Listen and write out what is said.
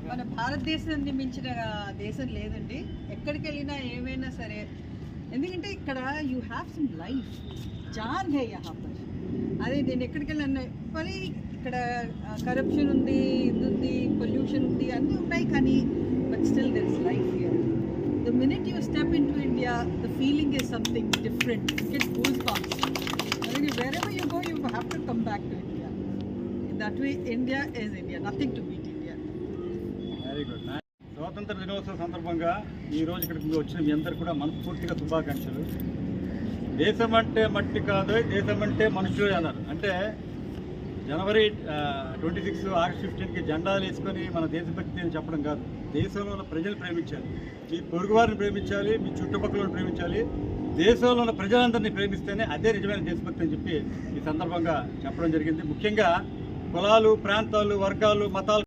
మన భారతదేశాన్ని మించిన దేశం లేదండి. ఎక్కడికి వెళ్ళినా ఏమైనా సరే, ఎందుకంటే ఇక్కడ యూ హ్యావ్ సమ్ లైఫ్ జాన్ హే యహా పర్. అదే నేను ఎక్కడికి వెళ్ళినా మరి ఇక్కడ కరప్షన్ ఉంది, ఇది ఉంది, పొల్యూషన్ ఉంది, అన్నీ ఉన్నాయి, కానీ but still there is life here. The minute you step into India, the feeling is something different. You get goosebumps. I mean, wherever you go, you have to come back to India. In that way, India is India. Nothing to beat India. Very good. స్వాతంత్ర దినోత్సవం సందర్భంగా ఈరోజు ఇక్కడికి వచ్చిన మీ అందరికీ కూడా మనస్ఫూర్తిగా శుభాకాంక్షలు. దేశం అంటే మట్టి కాదు, దేశం అంటే మనుషులు అన్నారు. అంటే జనవరి 26 ఆగస్ట్ 15కి జెండాలు వేసుకొని మన దేశభక్తి అని చెప్పడం కాదు. దేశంలో ఉన్న ప్రజలు ప్రేమించాలి, మీ పొరుగువారిని ప్రేమించాలి, మీ చుట్టుపక్కల ప్రేమించాలి. దేశంలో ఉన్న ప్రజలందరినీ ప్రేమిస్తేనే అదే నిజమైన దేశభక్తి అని చెప్పి ఈ సందర్భంగా చెప్పడం జరిగింది. ముఖ్యంగా కులాలు, ప్రాంతాలు, వర్గాలు, మతాలు